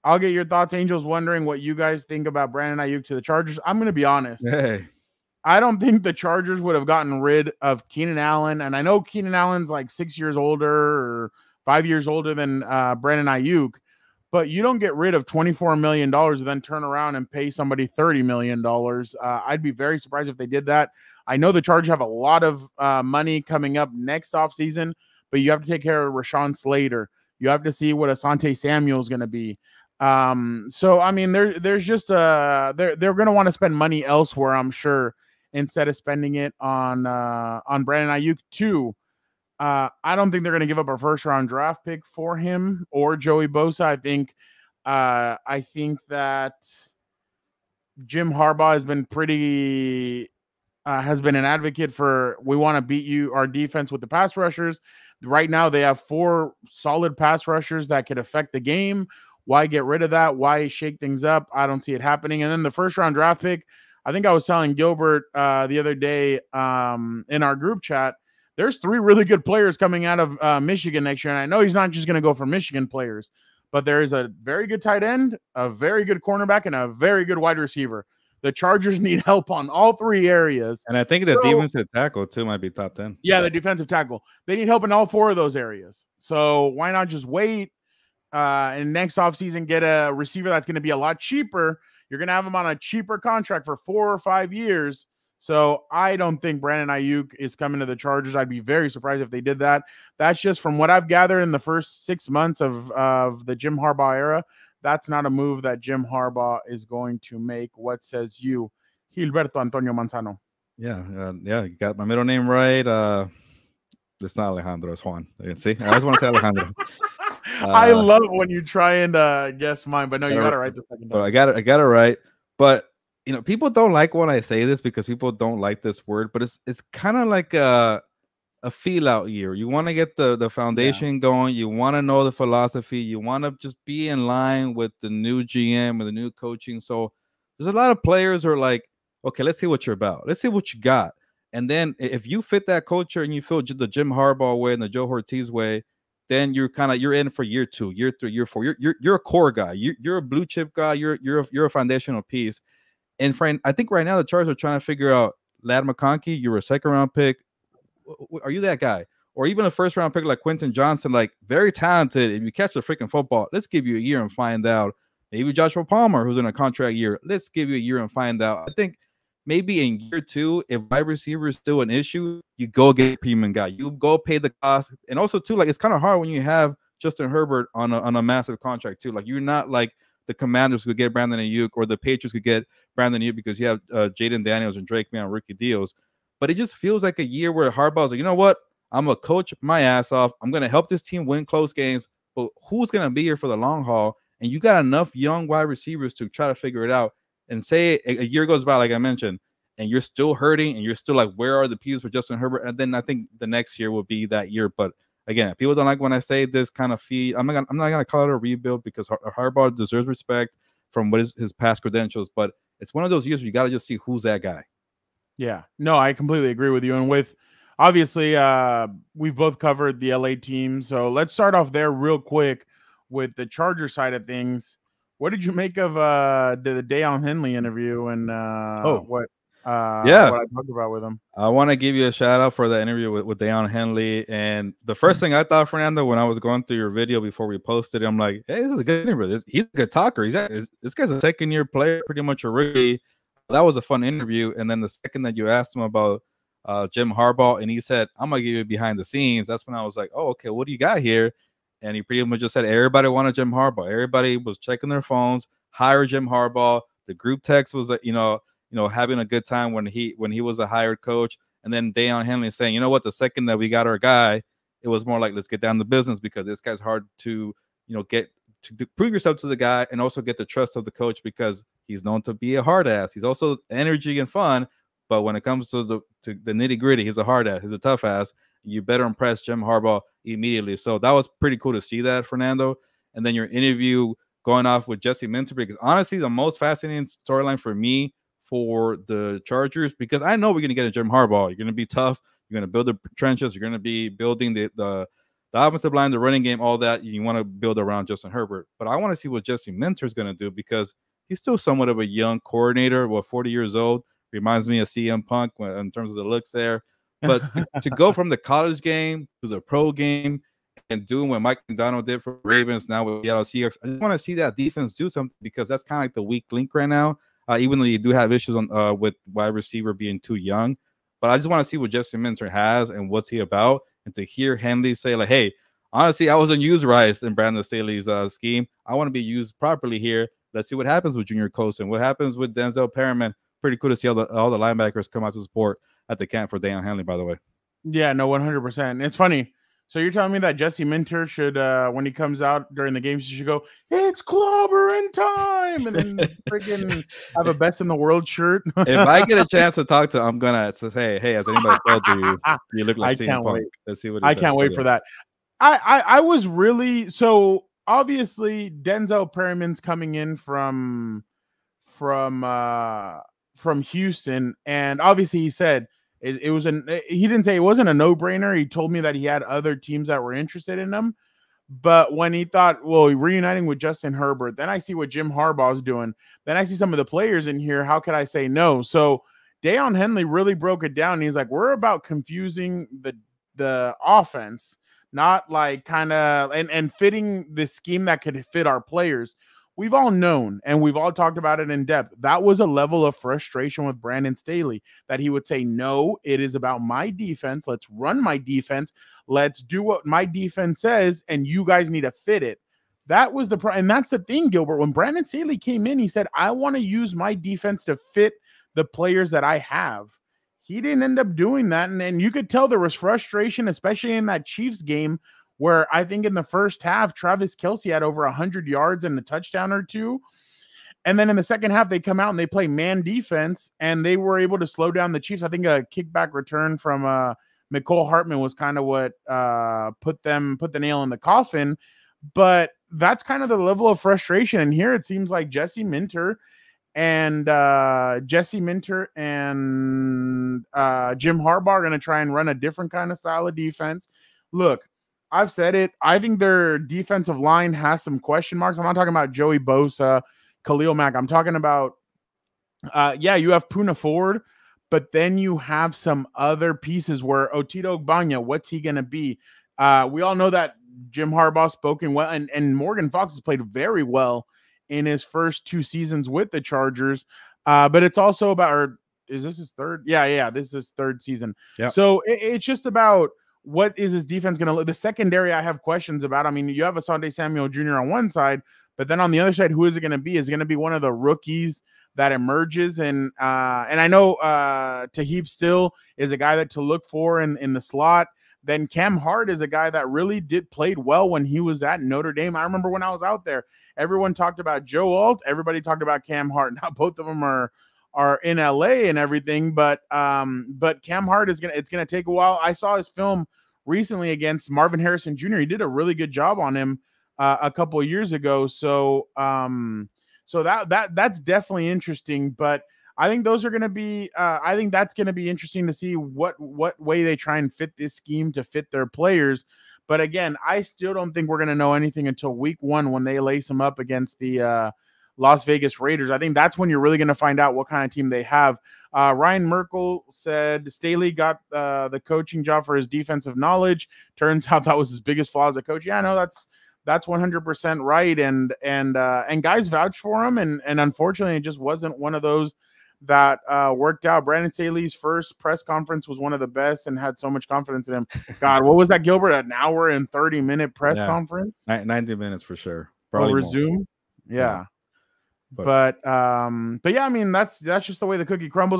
I'll get your thoughts. Angel's wondering what you guys think about Brandon Aiyuk to the Chargers. I'm going to be honest. Hey. I don't think the Chargers would have gotten rid of Keenan Allen. And I know Keenan Allen's like 6 years older or 5 years older than Brandon Aiyuk. But you don't get rid of $24 million and then turn around and pay somebody $30 million. I'd be very surprised if they did that. I know the Chargers have a lot of money coming up next offseason, but you have to take care of Rashawn Slater. You have to see what Asante Samuel is going to be. So, I mean, there's just they're going to want to spend money elsewhere, I'm sure, instead of spending it on Brandon Aiyuk too. I don't think they're going to give up a first-round draft pick for him or Joey Bosa. I think that Jim Harbaugh has been has been an advocate for, we want to beat our defense with the pass rushers. Right now, they have 4 solid pass rushers that could affect the game. Why get rid of that? Why shake things up? I don't see it happening. And then the first-round draft pick, I think I was telling Gilbert the other day in our group chat, there's 3 really good players coming out of Michigan next year. And I know he's not just going to go for Michigan players, but there is a very good tight end, a very good cornerback, and a very good wide receiver. The Chargers need help on all 3 areas. And I think the defensive tackle, too, might be top 10. Yeah, the defensive tackle. They need help in all 4 of those areas. So why not just wait and next offseason get a receiver that's going to be a lot cheaper? You're going to have him on a cheaper contract for 4 or 5 years. So I don't think Brandon Aiyuk is coming to the Chargers. I'd be very surprised if they did that. That's just from what I've gathered in the first 6 months of the Jim Harbaugh era. That's not a move that Jim Harbaugh is going to make. What says you, Gilberto Antonio Manzano? Yeah, you got my middle name right. It's not Alejandro, it's Juan. You can see, I always want to say Alejandro. I love when you try and guess mine, but no, you got it right the second time. I got it right. But you know, people don't like when I say this because people don't like this word, but it's kind of like a feel out year. You want to get the foundation going. You want to know the philosophy. You want to just be in line with the new GM or the new coaching. So there's a lot of players who are like, okay, let's see what you're about. Let's see what you got. And then if you fit that culture and you feel the Jim Harbaugh way and the Joe Ortiz way, then you're in for year 2, year 3, year 4. You're a core guy. You're a blue chip guy. You're a foundational piece. And friend, I think right now the Chargers are trying to figure out, Ladd McConkey, you're a 2nd-round pick. Are you that guy? Or even a 1st-round pick like Quentin Johnson, like very talented. If you catch the freaking football, let's give you a year and find out. Maybe Joshua Palmer, who's in a contract year, let's give you a year and find out. I think maybe in year 2, if wide receiver is still an issue, you go get a premium guy. You go pay the cost. And also, too, like it's kind of hard when you have Justin Herbert on a massive contract, too. Like you're not like the Commanders could get Brandon Aiyuk or the Patriots could get Brandon Aiyuk because you have Jaden Daniels and Drake May on rookie deals. But it just feels like a year where Harbaugh's like, you know what? I'm going to coach my ass off. I'm going to help this team win close games. But who's going to be here for the long haul? And you got enough young wide receivers to try to figure it out. And say a year goes by, like I mentioned, and you're still hurting and you're still like, where are the pieces for Justin Herbert? And then I think the next year will be that year. But again, people don't like when I say this kind of feed. I'm not gonna call it a rebuild because Harbaugh deserves respect from what is his past credentials. But it's one of those years where you got to just see who's that guy. Yeah, no, I completely agree with you. And with obviously, we've both covered the LA team, so let's start off there real quick with the Charger side of things. What did you make of the Daiyan Henley interview and what I talked about with him? I want to give you a shout out for the interview with Daiyan Henley. And the first thing I thought, Fernando, when I was going through your video before we posted it, I'm like, hey, this is a good interview. He's a good talker. This guy's a 2nd-year player, pretty much a rookie. That was a fun interview. And then the second that you asked him about Jim Harbaugh, and he said, I'm going to give you behind the scenes. That's when I was like, oh, okay, what do you got here? And he pretty much just said everybody wanted Jim Harbaugh. Everybody was checking their phones, hire Jim Harbaugh. The group text was, having a good time when he was a hired coach. And then Daiyan Henley saying, you know what, the second that we got our guy, it was more like, let's get down to business because this guy's hard to, get to prove yourself to the guy and also get the trust of the coach because he's known to be a hard ass. He's also energy and fun. But when it comes to the nitty gritty, he's a hard ass. He's a tough ass. You better impress Jim Harbaugh immediately. So that was pretty cool to see that, Fernando. And then your interview going off with Jesse Minter, because honestly, the most fascinating storyline for me for the Chargers, because I know we're going to get a Jim Harbaugh. You're going to be tough. You're going to build the trenches. You're going to be building the The offensive line, the running game, all that, you want to build around Justin Herbert. But I want to see what Jesse Minter is going to do because he's still somewhat of a young coordinator, 40 years old. Reminds me of CM Punk in terms of the looks there. But to go from the college game to the pro game and doing what Mike McDonald did for Ravens, now with Seattle Seahawks, I just want to see that defense do something because that's kind of like the weak link right now, even though you do have issues on with wide receiver being too young. But I just want to see what Jesse Minter has and what's he about. And to hear Henley say, like, hey, honestly, I wasn't used right in Brandon Staley's scheme. I want to be used properly here. Let's see what happens with Junior Colson. What happens with Denzel Perriman. Pretty cool to see all the linebackers come out to support at the camp for Daiyan Henley, by the way. Yeah, no, 100%. It's funny. So you're telling me that Jesse Minter should, when he comes out during the games, he should go, it's clobbering time, and then freaking have a best in the world shirt. If I get a chance to talk to him, I'm gonna say, hey, has anybody told you you look like CM Punk? Let's see what I can't wait for that. I was really, so obviously Denzel Perriman's coming in from Houston, and obviously he said he didn't say it wasn't a no-brainer. He told me that he had other teams that were interested in him, but when he thought, well, reuniting with Justin Herbert, then I see what Jim Harbaugh is doing, then I see some of the players in here, how could I say no? So Daiyan Henley really broke it down. He's like, we're about confusing the offense, not like kind of and fitting the scheme that could fit our players. We've all known, and we've all talked about it in depth. That was a level of frustration with Brandon Staley, that he would say, no, it is about my defense. Let's run my defense. Let's do what my defense says, and you guys need to fit it. That was the and that's the thing, Gilbert. When Brandon Staley came in, he said, I want to use my defense to fit the players that I have. He didn't end up doing that, and you could tell there was frustration, especially in that Chiefs game, where I think in the first half, Travis Kelce had over 100 yards and a touchdown or two. And then in the second half, they come out and they play man defense, and they were able to slow down the Chiefs. I think a kickback return from Mecole Hardman was kind of what put the nail in the coffin. But that's kind of the level of frustration. And here it seems like Jesse Minter and Jim Harbaugh are going to try and run a different kind of style of defense. Look, I've said it. I think their defensive line has some question marks. I'm not talking about Joey Bosa, Khalil Mack. I'm talking about, you have Puna Ford, but then you have some other pieces where Otito Ogbanya, what's he going to be? We all know that Jim Harbaugh spoken well, and Morgan Fox has played very well in his first 2 seasons with the Chargers. But it's also about, is this his third? Yeah, this is his 3rd season. Yep. So it's just about, what is his defense going to look? The secondary I have questions about. I mean, you have Asante Samuel Jr. on one side, but then on the other side, who is it going to be? Is it going to be one of the rookies that emerges? And I know Tahib Still is a guy that to look for in the slot. Then Cam Hart is a guy that really played well when he was at Notre Dame. I remember when I was out there, everyone talked about Joe Alt. Everybody talked about Cam Hart. Now both of them are in LA and everything, but Cam Hart it's gonna take a while. I saw his film recently against Marvin Harrison Jr. He did a really good job on him a couple of years ago. So that's definitely interesting. But I think those are going to be. I think that's going to be interesting to see what way they try and fit this scheme to fit their players. But again, I still don't think we're going to know anything until week 1 when they lace them up against the Las Vegas Raiders. I think that's when you're really going to find out what kind of team they have. Ryan Merkel said Staley got the coaching job for his defensive knowledge. Turns out that was his biggest flaw as a coach. Yeah, no, that's 100% right. And guys vouched for him. And unfortunately, it just wasn't one of those that worked out. Brandon Staley's first press conference was one of the best and had so much confidence in him. God, what was that, Gilbert? An hour and 30-minute press conference? 90 minutes for sure. Probably over Zoom. Yeah. But yeah, I mean, that's just the way the cookie crumbles.